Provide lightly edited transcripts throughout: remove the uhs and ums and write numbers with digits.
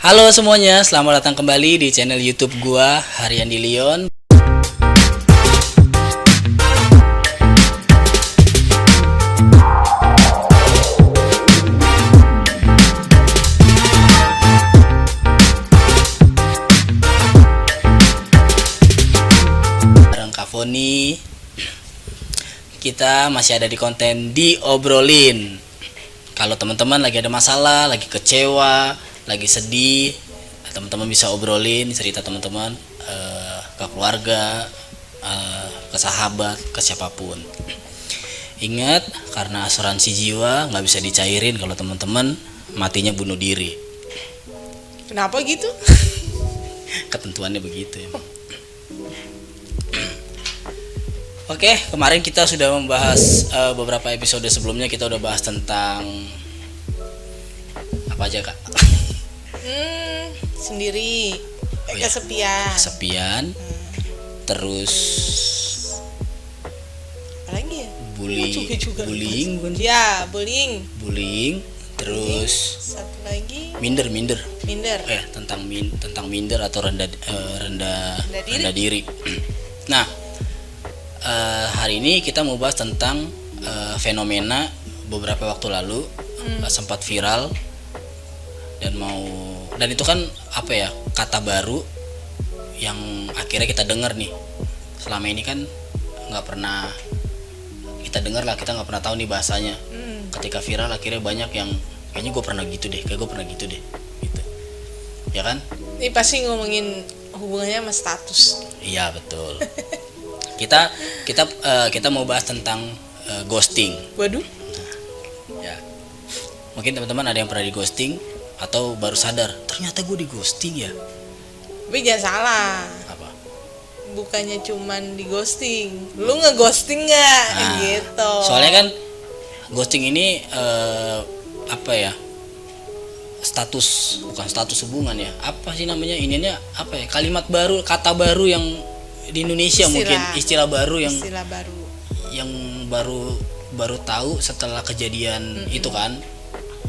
Halo semuanya, selamat datang kembali di channel YouTube gua, Harian di Leon. Bareng Kak Foni. Kita masih ada di konten diobrolin. Kalau teman-teman lagi ada masalah, lagi kecewa, lagi sedih, teman-teman bisa obrolin cerita teman-teman ke keluarga, ke sahabat, ke siapapun. Ingat, karena asuransi jiwa nggak bisa dicairin kalau teman-teman matinya bunuh diri. Kenapa gitu? Ketentuannya begitu ya. Oke, kemarin kita sudah membahas beberapa episode sebelumnya, kita udah bahas tentang apa aja, Kak? Sendiri, ya. Kesepian. Terus apa lagi ya? Bullying bukan sih? Ya, bullying. Terus satu lagi minder. Tentang minder atau rendah diri. Nah, hari ini kita mau bahas tentang fenomena beberapa waktu lalu sempat viral dan itu kan apa ya, kata baru yang akhirnya kita dengar nih. Selama ini kan nggak pernah kita dengar lah, kita nggak pernah tahu nih bahasanya. Ketika viral akhirnya banyak yang kayaknya gue pernah gitu deh gitu ya kan. Ini pasti ngomongin hubungannya sama status. Iya betul. kita mau bahas tentang ghosting. Waduh. Ya, mungkin teman-teman ada yang pernah di ghosting atau baru sadar ternyata gue di ghosting ya. Tapi jangan salah, Apa? bukannya cuman di ghosting, lu nge-ghosting nggak? Gitu. Soalnya kan ghosting ini apa ya, bukan status hubungan ya, apa sih namanya, ininya apa ya, kalimat baru, kata baru yang di Indonesia, mungkin istilah baru yang baru tahu setelah kejadian itu kan.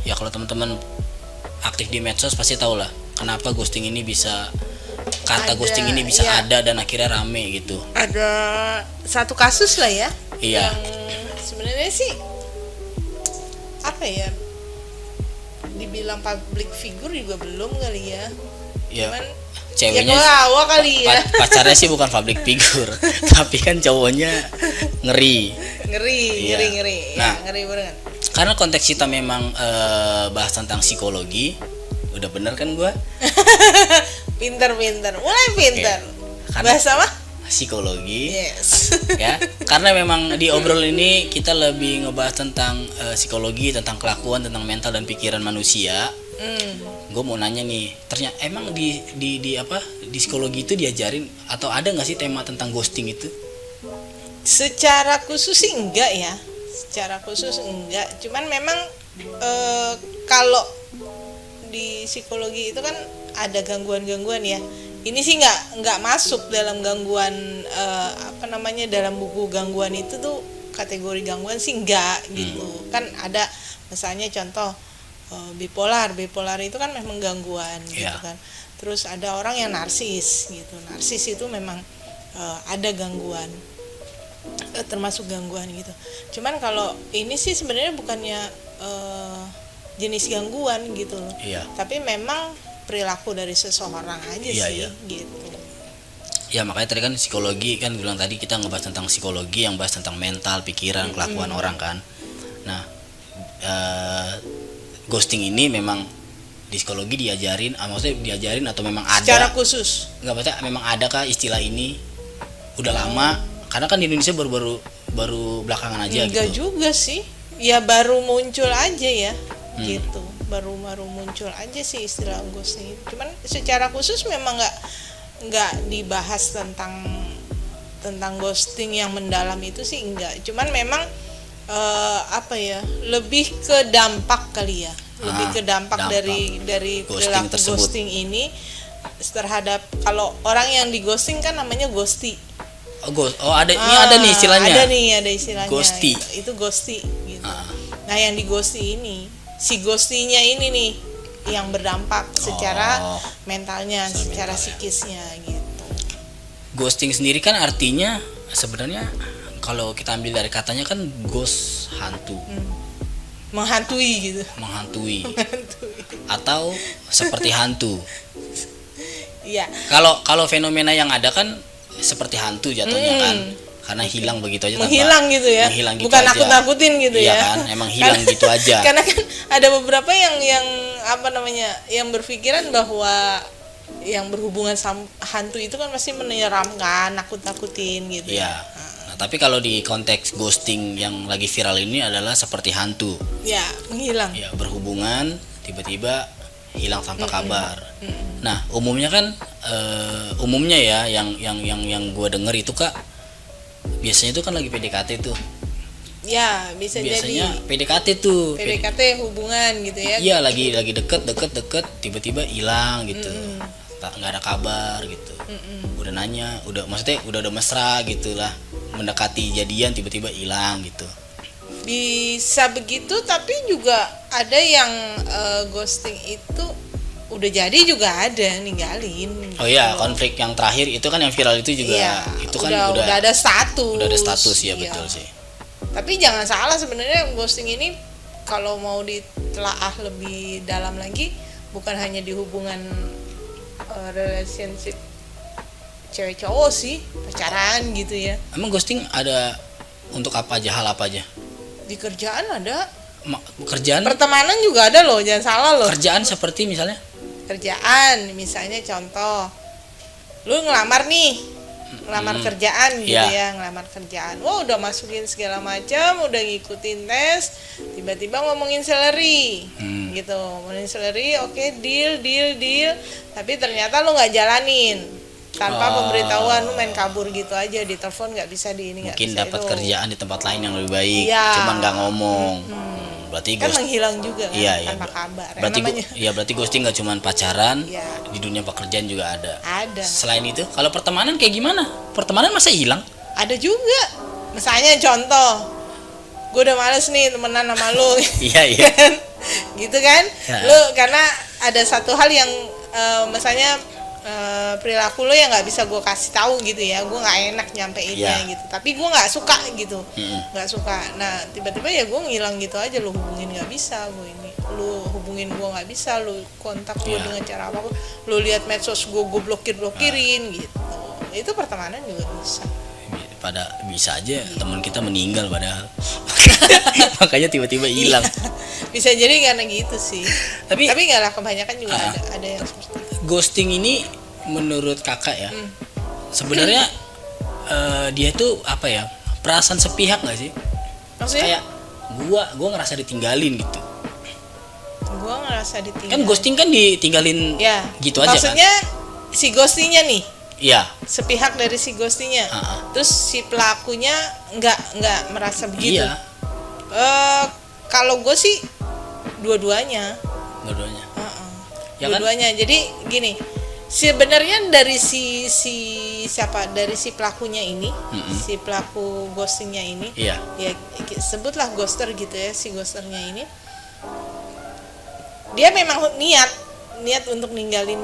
Ya kalau teman-teman aktif di medsos pasti tahu lah kenapa ghosting ini bisa ghosting ini bisa ada dan akhirnya rame gitu. Ada satu kasus lah ya. Iya. Yang sebenarnya sih apa ya, dibilang public figure juga belum kali ya. Ya, cuman ceweknya ya kali ya. Pacarnya sih bukan public figure, tapi kan cowoknya ngeri. Nah, ngeri banget. Karena konteks kita memang bahas tentang psikologi, udah bener kan gua? Pinter, mulai pinter. Okay. Bahas apa? Psikologi. Yes. Ya, karena memang di obrol ini kita lebih ngebahas tentang psikologi, tentang kelakuan, tentang mental dan pikiran manusia. Gue mau nanya nih, ternyata emang di psikologi itu diajarin atau ada nggak sih tema tentang ghosting itu? Secara khusus sih enggak ya. Cuman memang kalau di psikologi itu kan ada gangguan-gangguan ya. Ini sih nggak masuk dalam gangguan dalam buku gangguan itu tuh, kategori gangguan sih enggak gitu. Kan ada misalnya contoh bipolar itu kan memang gangguan gitu kan. Terus ada orang yang narsis gitu. Narsis itu memang ada gangguan, termasuk gangguan gitu. Cuman kalau ini sih sebenarnya bukannya jenis gangguan gitu loh. Tapi memang perilaku dari seseorang aja sih gitu. Ya makanya tadi kan psikologi kan bilang, tadi kita ngebahas tentang psikologi yang bahas tentang mental, pikiran, kelakuan orang kan. Nah, ghosting ini memang di psikologi diajarin, maksudnya diajarin atau memang ada secara khusus? Enggak, maksudnya memang ada kah istilah ini udah lama? Karena kan di Indonesia baru belakangan aja. Enggak gitu. Juga sih. Ya baru muncul aja ya. Gitu. Baru muncul aja sih istilah ghosting. Cuman secara khusus memang enggak dibahas tentang ghosting yang mendalam itu sih enggak. Cuman memang lebih ke dampak kali ya, lebih ke dampak dari perilaku ghosting ini terhadap, kalau orang yang di ghosting kan namanya ghosty. Ada nih istilahnya. Ada istilahnya. Ghosty. Itu ghosty gitu. Nah, yang di ghosty ini, si ghostinya ini nih yang berdampak secara Oh, mentalnya, secara mental ya. psikisnya gitu. Ghosting sendiri kan artinya sebenarnya kalau kita ambil dari katanya kan ghost, hantu, Menghantui gitu. menghantui Menghantui. atau seperti hantu. Iya. Kalau fenomena yang ada kan seperti hantu jatuhnya kan, karena hilang begitu aja tanpa- Menghilang gitu ya. menghilang gitu Bukan aja. nakut-nakutin gitu Iya ya. kan, emang hilang gitu aja. Karena kan ada beberapa yang apa namanya, yang berpikiran bahwa yang berhubungan sama hantu itu kan pasti menyeramkan, nakut-nakutin gitu. Iya. Nah, tapi kalau di konteks ghosting yang lagi viral ini adalah seperti hantu. Ya, menghilang. Ya, berhubungan tiba-tiba hilang tanpa kabar. Nah, umumnya kan umumnya ya yang gue denger itu Kak, biasanya itu kan lagi PDKT tuh. Ya, bisa Biasanya jadi PDKT tuh. PDKT hubungan gitu ya. Iya, lagi deket tiba-tiba hilang gitu. Nggak ada kabar gitu. Udah nanya, maksudnya udah mesra gitulah, mendekati jadian tiba-tiba hilang gitu. Bisa begitu, tapi juga ada yang ghosting itu udah jadi juga ada ninggalin. Oh iya, konflik yang terakhir itu kan yang viral itu juga, Iya, itu kan udah ada status. udah ada status ya, Iya. betul sih. Tapi jangan salah, sebenarnya ghosting ini kalau mau ditelaah lebih dalam lagi, bukan hanya di hubungan relationship cewek cowok sih, pacaran gitu ya. Emang ghosting ada untuk apa aja, hal apa aja? Di kerjaan ada, Kerjaan, pertemanan juga ada loh, jangan salah loh. kerjaan seperti misalnya? Kerjaan misalnya contoh, lu ngelamar nih, ngelamar kerjaan gitu Iya. ya, ngelamar kerjaan. Wah, udah masukin segala macam, udah ngikutin tes, tiba-tiba ngomongin salary gitu, ngomongin salary, oke, deal, tapi ternyata lu nggak jalanin tanpa pemberitahuan, lu main kabur gitu aja, di telepon nggak bisa, di ini nggak Mungkin bisa, dapat itu kerjaan di tempat lain yang lebih baik, Iya. cuman nggak ngomong. Berarti kan ghost, menghilang juga kan, iya, tanpa kabar. berarti Namanya berarti ghosting nggak cuman pacaran, Iya. di dunia pekerjaan juga ada. ada. Selain itu, kalau pertemanan kayak gimana? Pertemanan masa hilang? Ada juga. Misalnya contoh, gue udah males nih temenan sama lu. Iya, iya. Kan? Gitu kan? Ya. Lu karena ada satu hal yang misalnya perilaku lu yang nggak bisa gue kasih tahu gitu ya, gue nggak enak nyampeinnya Ya. gitu, tapi gue nggak suka gitu, Mm-mm. nggak suka. Nah tiba-tiba ya gue ngilang gitu aja, lu hubungin nggak bisa, gue ini lu hubungin gue nggak bisa, lu kontak gue Ya. dengan cara apapun, lu lihat medsos gue blokirin gitu. Itu pertemanan juga bisa. Pada bisa aja teman kita meninggal padahal. Makanya tiba-tiba hilang. Bisa jadi karena gitu sih. Tapi- Tapi nggak lah, kebanyakan juga ada yang seperti itu. Ghosting ini menurut kakak ya, sebenarnya dia tuh apa ya, perasaan sepihak nggak sih? Maksudnya Kayak gua ngerasa ditinggalin gitu. gue ngerasa ditinggal. Kan ghosting kan ditinggalin Ya. gitu aja kan? Maksudnya si ghostingnya nih, Iya. sepihak dari si ghostingnya. Terus si pelakunya nggak merasa begitu. Iya. Kalau gue sih dua-duanya. Dua-duanya. Ya kan? Dua-duanya. Jadi gini, sebenarnya dari si siapa, dari si pelakunya ini, si pelaku ghostingnya ini, Iya. ya sebutlah ghoster gitu ya, si ghosternya ini, dia memang niat untuk ninggalin.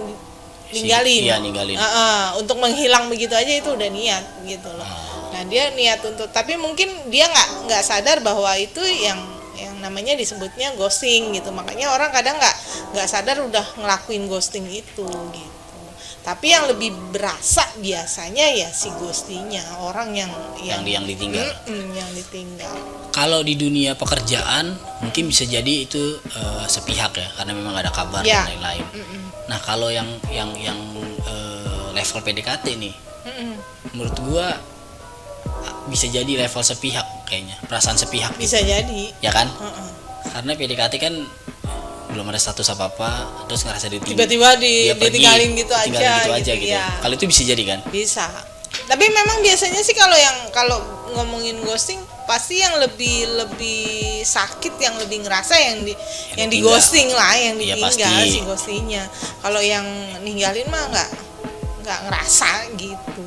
Iya, ninggalin. Untuk menghilang begitu aja itu udah niat gitu loh. Nah dia niat untuk, tapi mungkin dia nggak sadar bahwa itu yang namanya disebutnya ghosting gitu. Makanya orang kadang nggak sadar udah ngelakuin ghosting itu gitu. Tapi yang lebih berasa biasanya ya si ghostingnya, orang yang ditinggal. Yang ditinggal. Kalau di dunia pekerjaan mungkin bisa jadi itu sepihak ya, karena memang ada kabar Ya. dan lain-lain. Nah kalau yang level PDKT nih, menurut gua bisa jadi level sepihak kayaknya, perasaan sepihak Bisa jadi. ya kan? Mm-mm. Karena PDKT kan belum ada status apa-apa, terus ngerasa Tiba-tiba dia pergi, ditinggalin gitu ditinggalin aja gitu. ya. Kalau itu bisa jadi kan? Bisa. Tapi memang biasanya sih kalau ngomongin ghosting pasti yang lebih sakit, yang lebih ngerasa yang di ditinggal. ghosting lah, yang Iya, ditinggal pasti. si ghostingnya. Kalau yang ninggalin mah nggak ngerasa gitu.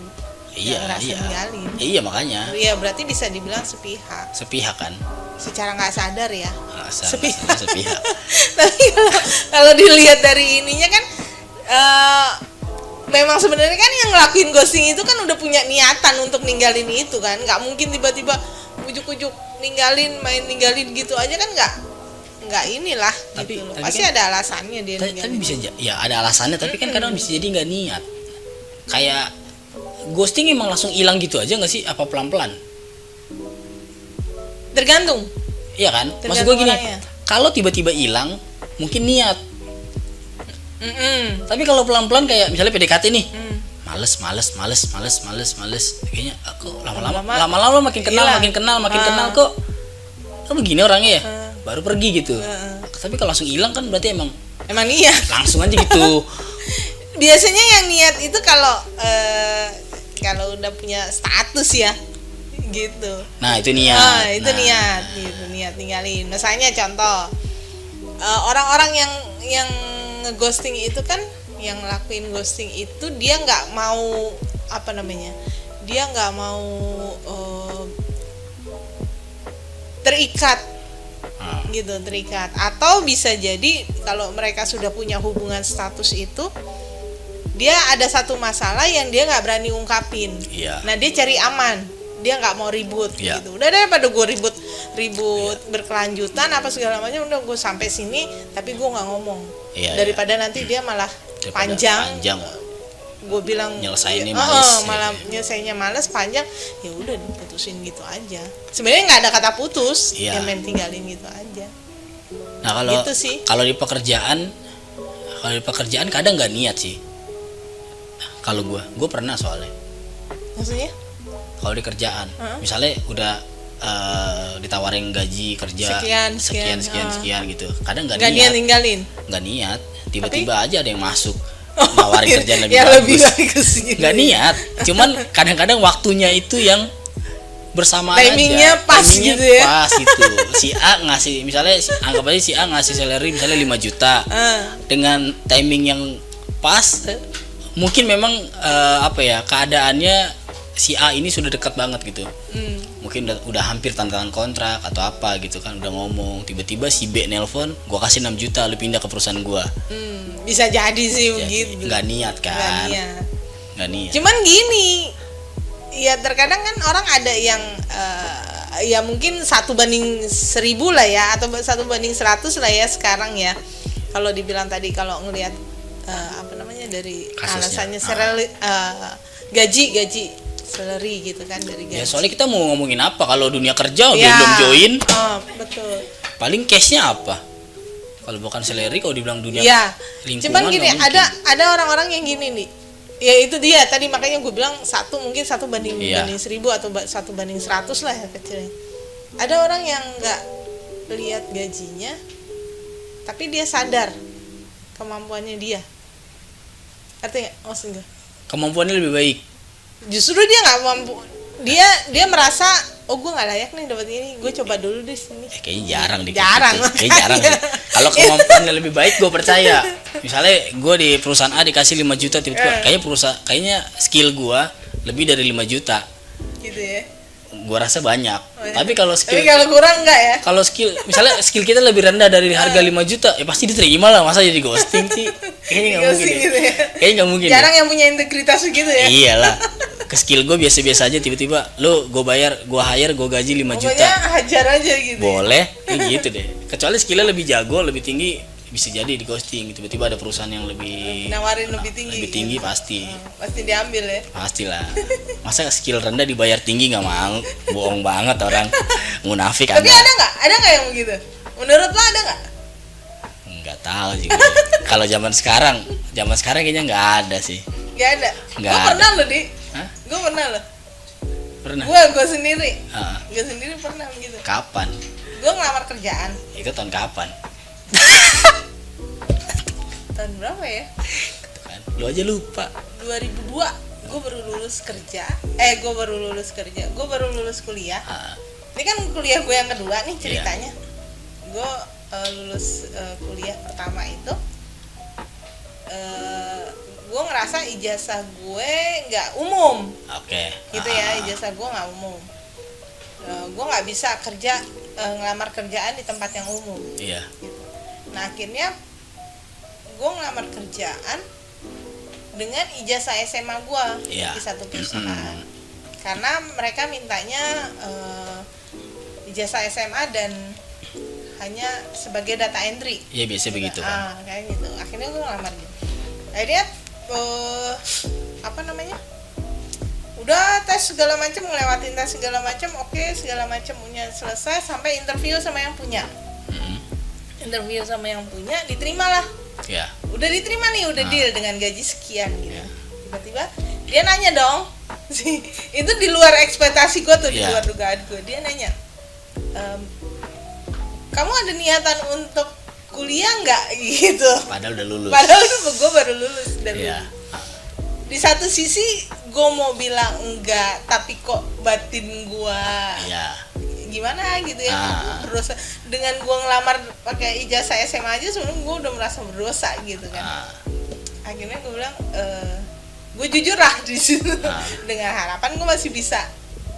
Iya, Nggak ngerasa iya. ninggalin. Iya makanya Iya berarti bisa dibilang sepihak. sepihak kan. Secara nggak sadar ya. sepihak. Tapi kalau dilihat dari ininya kan memang sebenarnya kan yang ngelakuin ghosting itu kan udah punya niatan untuk ninggalin itu kan, nggak mungkin tiba-tiba ujuk-ujuk ninggalin gitu aja kan, nggak inilah Tapi- gitu loh. tapi Pasti kan- ada alasannya dia Tapi ninggalin. bisa ya ada alasannya, tapi kan kadang bisa jadi nggak niat. Kayak ghosting emang langsung hilang gitu aja nggak sih? Apa pelan-pelan? Tergantung. Iya kan? Maksud gue Tergantung gini, orangnya. kalau tiba-tiba hilang mungkin niat. Mm-mm. Tapi kalau pelan-pelan kayak misalnya PDKT nih, Mm. males. Kayaknya aku Lama-lama lama-lama makin kenal, hilang. makin Ah. kenal kok begini orangnya ya. Ah. Baru pergi gitu. Tapi kalau langsung hilang kan berarti emang Emang niat. langsung aja gitu. Biasanya yang niat itu kalau udah punya status ya gitu. Nah, itu niat. Itu Nah, niat gitu, niat ninggalin. Misalnya contoh orang-orang yang ngeghosting itu kan, yang ngelakuin ghosting itu dia nggak mau dia nggak mau terikat Ah. gitu, terikat. Atau bisa jadi kalau mereka sudah punya hubungan status itu, dia ada satu masalah yang dia nggak berani ungkapin. Iya. Nah, dia cari aman, dia nggak mau ribut Iya. gitu. Udah daripada gue ribut berkelanjutan apa segala macam, udah gue sampai sini tapi gue nggak ngomong. Iya, Daripada nanti dia malah Daripada panjang. panjang. Gue bilang Nyelesainnya males, malah ya. nyelesainnya males panjang, ya udah diputusin gitu aja. Sebenarnya nggak ada kata putus, Iya. ya main tinggalin gitu aja. Nah, kalau Gitu sih. kalau di pekerjaan kadang nggak niat sih. Kalau gue pernah soalnya. Maksudnya? Kalau di kerjaan, Heeh. misalnya udah ditawarin gaji kerja Sekian. sekian gitu. Kadang nggak Nggak niat niat, ninggalin. nggak niat. Tiba-tiba aja ada yang masuk nawarin kerjaan lebih yang lebih bagus. bagus gitu. Nggak niat. Cuman kadang-kadang waktunya itu yang bersamaan Timingnya aja. pas Timingnya gitu ya. Pas gitu. Si A ngasih, misalnya anggap aja si A ngasih salary misalnya 5 juta. Dengan timing yang pas, mungkin memang keadaannya si A ini sudah dekat banget gitu. Mungkin udah hampir tanda tangan kontrak atau apa gitu kan, udah ngomong, tiba-tiba si B nelpon, gua kasih 6 juta lu pindah ke perusahaan gua. Bisa jadi sih Jadi, begitu. nggak niat kan. Nggak niat. Nggak niat. Cuman gini, ya terkadang kan orang ada yang ya mungkin 1:1000 lah ya, atau 1:100 lah ya sekarang ya. Kalau dibilang tadi, kalau ngelihat dari Kasusnya. alasannya gaji salary gitu kan, dari gaji. Ya soalnya kita mau ngomongin apa kalau dunia kerja Ya. belum join, Betul. paling cashnya apa? Kalau bukan salary, kalau dibilang dunia Iya. lingkungan Cuman gini, nggak mungkin. ada orang-orang yang gini nih. Ya itu dia tadi, makanya gue bilang mungkin 1:1000 Iya. atau 1:100 lah ya kecilnya. Ada orang yang nggak lihat gajinya, tapi dia sadar kemampuannya dia. Artinya, maksud gue, Kemampuannya lebih baik. justru dia nggak mampu. Dia merasa, oh gue nggak layak nih dapat ini, gue coba dulu deh sini. Kayaknya jarang deh. Jarang, Gitu. Kayaknya jarang deh. makanya. Kalau kemampuannya lebih baik, gue percaya. Misalnya gue di perusahaan A dikasih 5 juta, tiba-tiba kayaknya skill gue lebih dari 5 juta. Gitu ya. Gue rasa banyak. Oh, iya. Tapi kalau Tapi skill kalau kurang nggak ya? kalau misalnya skill kita lebih rendah dari harga 5 juta, ya pasti diterima lah. Masa jadi ghosting sih? Kayaknya nggak mungkin. Ghosting deh. gitu ya. Kayaknya nggak mungkin. Jarang deh. yang punya integritas begitu ya. Iyalah. Ke skill gue biasa-biasa aja, tiba-tiba lo gue hire, gue gaji 5 Pokoknya juta. hajar aja gitu. Boleh, kayak gitu deh. Kecuali skillnya lebih jago, lebih tinggi, bisa jadi di ghosting. Tiba-tiba ada perusahaan yang lebih Nawarin lebih tinggi. lebih tinggi, pasti. Pasti diambil ya. Pastilah. Masa skill rendah dibayar tinggi nggak mau? Bohong banget orang. Munafik Tapi Anda. ada nggak yang begitu? Menurut lo ada nggak? Nggak tahu sih gue. Kalau zaman sekarang kayaknya nggak ada sih. Nggak ada. Nggak Gue ada. pernah loh di. Hah? Gue pernah loh. Pernah? Gue sendiri. Ah, Gue sendiri pernah begitu. kapan? Gue ngelamar kerjaan. Itu tahun kapan? Tahun berapa ya? Tuh kan. Lu aja lupa. 2002. Gue baru lulus kerja. Gue baru lulus kuliah. Ah, Ini kan kuliah gue yang kedua nih ceritanya. Gue lulus kuliah pertama itu, gue ngerasa ijazah gue nggak umum, Oke. gitu ya, ijazah gue nggak umum. Gue nggak bisa kerja ngelamar kerjaan di tempat yang umum. Iya. Gitu. Nah akhirnya gue ngelamar kerjaan dengan ijazah SMA gue Iya. di satu perusahaan. Karena mereka mintanya ijazah SMA dan hanya sebagai data entry. Iya biasa begitu kan. Kayak gitu. Akhirnya gue ngelamar gitu. Akhirnya apa namanya? Udah tes segala macam, ngelewatin tes segala macam, oke segala macam punya selesai sampai interview sama yang punya. Interview sama yang punya, diterima lah. Ya. Udah diterima nih, udah deal dengan gaji sekian gitu. Tiba-tiba dia nanya dong, itu di luar ekspektasi gue tuh, di luar dugaan gue. Dia nanya, kamu ada niatan untuk kuliah nggak gitu? Padahal udah lulus. Padahal gue baru lulus dan di satu sisi gue mau bilang enggak, tapi kok batin gue gimana gitu ya, berdosa dengan gue ngelamar pakai ijazah SMA aja. Sebenarnya gue udah merasa berdosa gitu kan. Akhirnya gue bilang gue jujur lah di situ dengan harapan gue masih bisa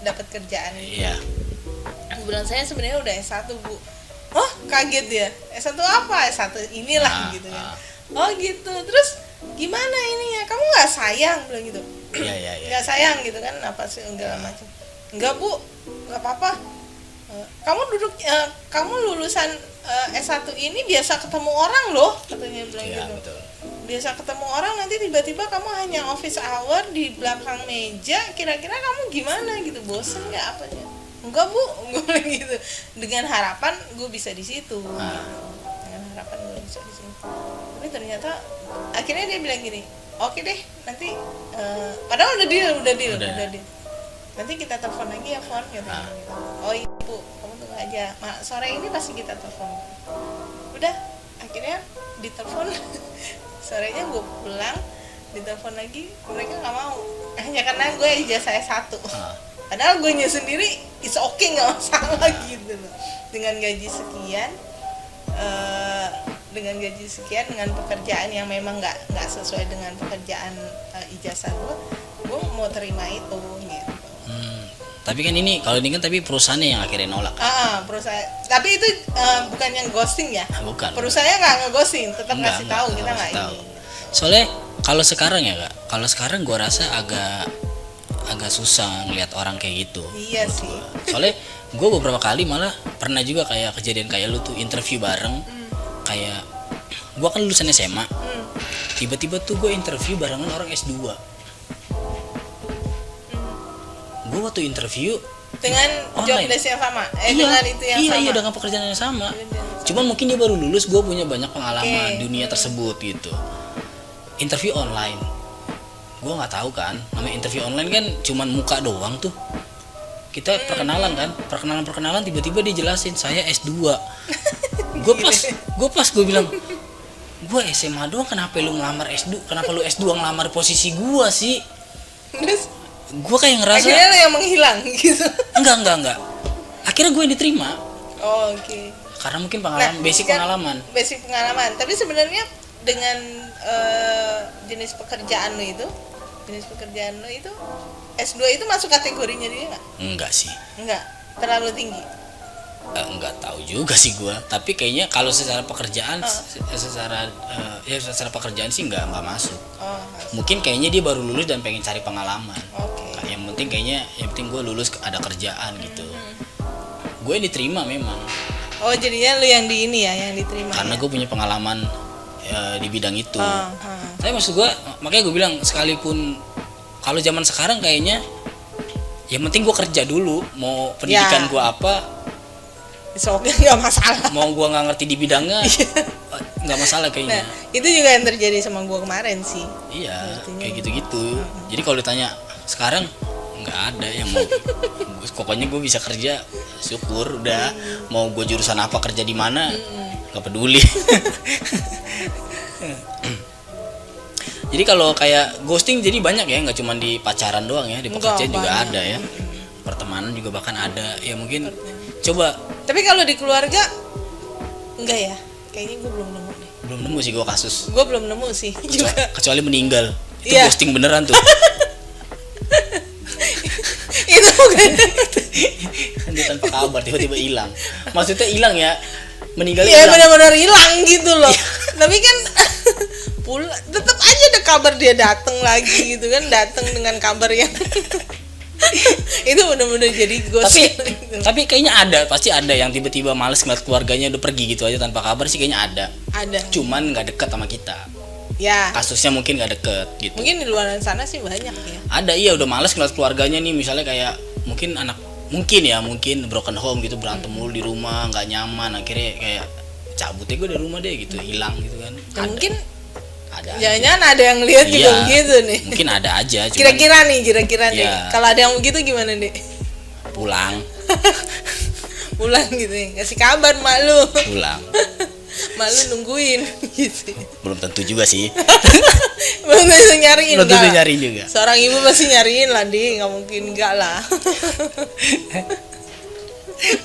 dapat kerjaan. Gue bilang saya sebenarnya udah S1 bu. Oh kaget ya, S1 apa? S1 inilah gitu kan. Oh gitu, terus gimana ininya, kamu nggak sayang bilang gitu. Nggak sayang gitu kan, apa sih segala macam. Enggak bu, nggak apa-apa. Kamu kamu lulusan S1 ini biasa ketemu orang loh, katanya bilang gitu. Betul. Biasa ketemu orang, nanti tiba-tiba kamu hanya office hour di belakang meja, kira-kira kamu gimana gitu, bosen nggak apanya? Enggak bu, gue bilang gitu. Dengan harapan gue bisa di situ. Gitu. Dengan harapan gue bisa di situ. Tapi ternyata akhirnya dia bilang gini, oke deh, nanti padahal udah deal. Nanti kita telepon lagi ya, Fon, gitu. Oh iya bu, kamu tunggu aja. Sore ini pasti kita telepon. Udah, akhirnya ditelepon. Sorenya gue pulang, ditelepon lagi, mereka nggak mau. Hanya karena gue ijazah S1. Padahal gue nya sendiri is okay, nggak masalah gitu loh. Dengan gaji sekian, dengan pekerjaan yang memang nggak sesuai dengan pekerjaan ijazah gue mau terima itu gitu. Tapi kan ini tapi perusahaannya yang akhirnya nolak. Perusahaan. Tapi itu bukan yang ghosting ya. Bukan. Perusahaannya nggak nge-ghosting, tetap ngasih tahu kita nggak ini. Soalnya kalau sekarang ya kak, gue rasa agak susah ngelihat orang kayak gitu. Iya sih. Soalnya gue beberapa kali malah pernah juga kayak kejadian kayak lu tuh interview bareng. Kayak gue kan lulusan SMA. Tiba-tiba tuh gue interview barengan orang S2. Gue waktu interview dengan job desk yang sama, dengan itu yang sama. Iya, dengan pekerjaan yang sama. Cuman mungkin dia baru lulus, gue punya banyak pengalaman dunia tersebut gitu. Interview online, gue nggak tahu kan, namanya interview online kan cuman muka doang tuh. Kita perkenalan tiba-tiba dia jelasin saya S2. Gue bilang, gue SMA doang, kenapa lu ngelamar S2? Kenapa lu S2 ngelamar posisi gue sih? Gue kayak ngerasa akhirnya lo yang menghilang gitu. Enggak. Akhirnya gue yang diterima. Oke. Karena mungkin pengalaman, basic pengalaman. Tapi sebenarnya dengan jenis pekerjaan lo itu S2 itu masuk kategorinya dia nggak? Enggak sih. Enggak, terlalu tinggi. Enggak tahu juga sih gue. Tapi kayaknya kalau secara pekerjaan, secara pekerjaan sih enggak masuk. Mungkin kayaknya dia baru lulus dan pengen cari pengalaman. Yang penting gue lulus ada kerjaan gitu. Gue diterima memang. Oh jadinya lu yang yang diterima. Karena gue punya pengalaman di bidang itu. Tapi maksud gue, makanya gue bilang sekalipun kalau zaman sekarang kayaknya yang penting gue kerja dulu, mau pendidikan gue apa, soalnya nggak masalah. Mau gue nggak ngerti di bidangnya, nggak masalah kayaknya. Nah, itu juga yang terjadi sama gue kemarin sih. Iya, kayak gitu-gitu. Jadi kalau ditanya sekarang nggak ada yang mau. Pokoknya gue bisa kerja, syukur udah. Mau gue jurusan apa, kerja di mana, nggak peduli. Jadi kalau kayak ghosting jadi banyak ya, nggak cuma di pacaran doang ya, di pekerjaan juga ada ya, pertemanan juga bahkan ada ya mungkin. Coba. Tapi kalau di keluarga enggak ya, kayaknya gue belum nemu deh. Belum nemu sih gue kasus. Gue belum nemu sih. Kecuali meninggal, itu ghosting beneran tuh. Itu bukan. Dia tanpa kabar tiba-tiba hilang. Maksudnya hilang ya, meninggal Iya hilang. benar-benar hilang gitu loh. Tapi kan tetap aja ada kabar dia datang lagi gitu kan, datang dengan kabar yang itu benar-benar jadi gosip. Tapi kayaknya ada, pasti ada yang tiba-tiba males ngeliat keluarganya udah pergi gitu aja tanpa kabar sih, kayaknya ada. Ada. Cuman nggak deket sama kita. Ya. Kasusnya mungkin nggak deket gitu. Mungkin di luar sana sih banyak ya. Ada, iya, udah males ngeliat keluarganya nih, misalnya kayak mungkin mungkin broken home gitu, berantem mulu di rumah, nggak nyaman, akhirnya kayak cabut ya gue dari rumah deh gitu, hilang gitu kan. Ya, mungkin ada jangan-jangan ada yang lihat juga Iya, begitu nih. mungkin ada aja, cuman Kira-kira nih. Iya. Kalau ada yang begitu gimana nih? pulang Pulang gitu ya. Kasih kabar mak lu. pulang. Mak lu nungguin gitu. Belum tentu juga sih. Belum tentu nyariin. Belum tentu enggak. nyariin juga. Seorang ibu pasti nyariin lah, Di. Nggak mungkin enggak lah.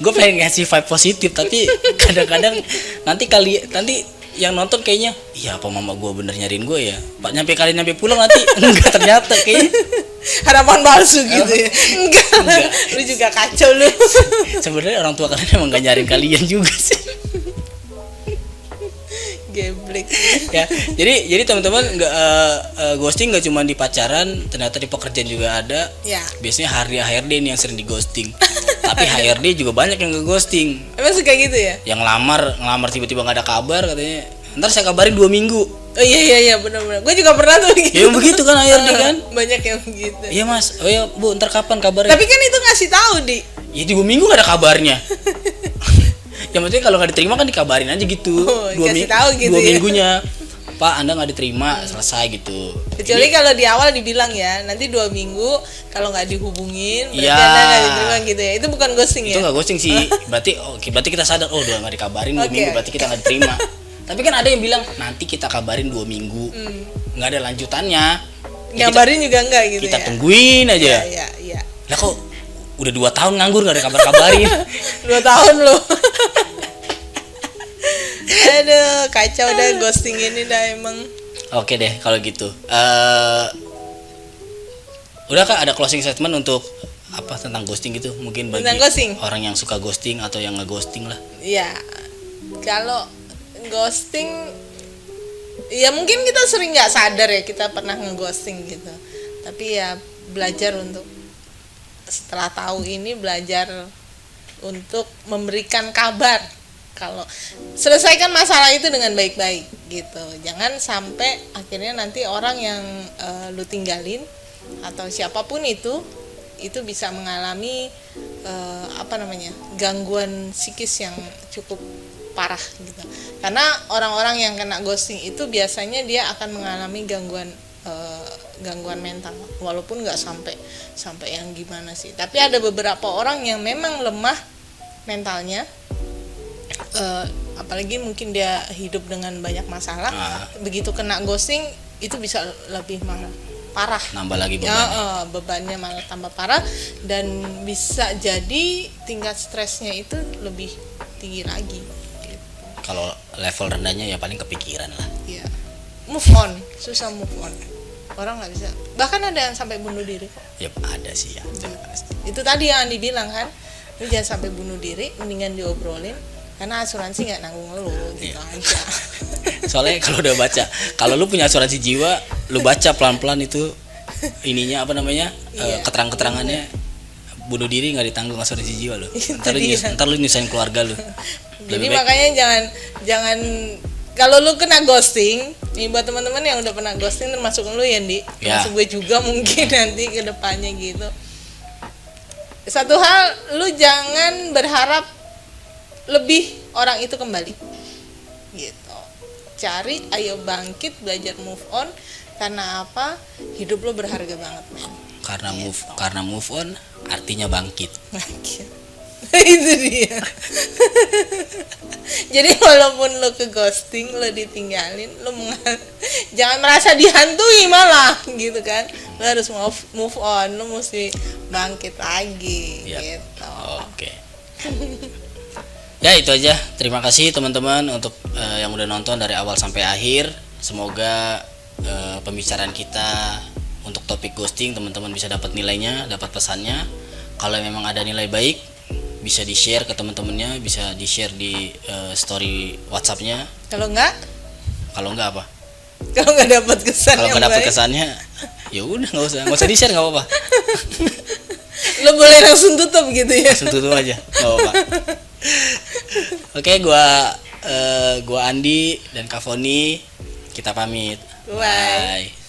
Gue pengen ngasih vibe positif, tapi kadang-kadang nanti yang nonton kayaknya, iya apa mama gue bener nyariin gue ya, pak nyampe pulang nanti enggak, ternyata kayaknya Harapan palsu gitu ya. Enggak. Lu juga kacau lu. sebenarnya orang tua kalian emang gak nyariin kalian juga sih. Geblek. Ya, jadi teman-teman nggak ghosting nggak cuma di pacaran, ternyata di pekerjaan juga ada. Ya. Biasanya HRD nih yang sering di ghosting. Tapi HRD juga banyak yang nge-ghosting. Emang suka gitu ya? Yang ngelamar tiba-tiba nggak ada kabar, katanya ntar saya kabarin 2 minggu. Oh iya benar-benar. Gue juga pernah tuh begitu. Ya begitu kan HRD kan? Banyak yang begitu. Iya mas, oh ya bu, ntar kapan kabarnya? Tapi kan itu ngasih tahu, Di. Ya 2 minggu nggak ada kabarnya. Ya maksudnya kalau nggak diterima kan dikabarin aja gitu. Oh, kasih tahu gitu 2 ya. minggunya, Pak Anda nggak diterima, selesai gitu. Kecuali kalau di awal dibilang ya, nanti 2 minggu kalau nggak dihubungin berarti Ya. Anda nggak diterima gitu ya. Itu bukan ghosting Itu ya? nggak ghosting sih. Berarti kita sadar, oh udah nggak dikabarin 2 Oke, minggu, oke. berarti kita nggak diterima. Tapi kan ada yang bilang nanti kita kabarin 2 minggu, nggak ada lanjutannya. Ya Ngabarin juga enggak gitu kita ya? tungguin aja. Iya. Lah kok udah 2 tahun nganggur nggak ada kabar-kabarin? 2 tahun loh. Aduh, kacau dah ghosting ini dah emang. Oke deh kalau gitu. Udah Kak, ada closing statement untuk apa tentang ghosting gitu? Mungkin bagi Tentang ghosting? orang yang suka ghosting atau yang nge-ghosting lah. Iya. Kalau ghosting ya mungkin kita sering nggak sadar ya kita pernah nge-ghosting gitu. Tapi ya belajar untuk setelah tahu ini, belajar untuk memberikan kabar. Kalau selesaikan masalah itu dengan baik-baik gitu, jangan sampai akhirnya nanti orang yang lu tinggalin atau siapapun itu bisa mengalami gangguan psikis yang cukup parah gitu. Karena orang-orang yang kena ghosting itu biasanya dia akan mengalami gangguan mental, walaupun nggak sampai yang gimana sih. Tapi ada beberapa orang yang memang lemah mentalnya. Apalagi mungkin dia hidup dengan banyak masalah, begitu kena ghosting itu bisa lebih parah, Nambah lagi beban. ya, bebannya malah tambah parah dan bisa jadi tingkat stresnya itu lebih tinggi lagi gitu. Kalau level rendahnya ya paling kepikiran lah. Ya, susah move on, orang nggak bisa, bahkan ada yang sampai bunuh diri kok. Ya ada sih ya. Itu tadi yang dibilang kan, lu jangan sampai bunuh diri, mendingan diobrolin karena asuransi nggak nanggung lu gitu aja. Soalnya kalau lu punya asuransi jiwa, lu baca pelan-pelan itu ininya apa namanya, keterangannya, bunuh diri nggak ditanggung asuransi jiwa lo. Ntar lu nyusahin keluarga lu. Jadi makanya jangan kalau lu kena ghosting, nih buat teman-teman yang udah pernah ghosting termasuk lu ya, Di, termasuk gue juga mungkin nanti ke depannya gitu. Satu hal, lu jangan berharap lebih orang itu kembali gitu. Ayo bangkit, belajar move on. Karena apa? Hidup lo berharga banget, men. Karena move on artinya bangkit. Itu dia. Jadi walaupun lo ke ghosting, lo ditinggalin, jangan merasa dihantui malah gitu kan. Lo harus move on, lo mesti bangkit lagi. Yap. Gitu. Oke. Ya itu aja. Terima kasih teman-teman untuk yang udah nonton dari awal sampai akhir. Semoga pembicaraan kita untuk topik ghosting teman-teman bisa dapat nilainya, dapat pesannya. kalau memang ada nilai baik bisa di-share ke teman-temannya, bisa di-share di story WhatsApp-nya. Kalau enggak Apa? kalau nggak dapat kesan Kalau yang nggak dapet baik, kesannya, ya udah nggak usah di-share, nggak apa-apa. lo boleh langsung tutup gitu ya. Langsung tutup aja, nggak apa-apa. Oke, gua Andi dan Kak Foni, kita pamit. Bye.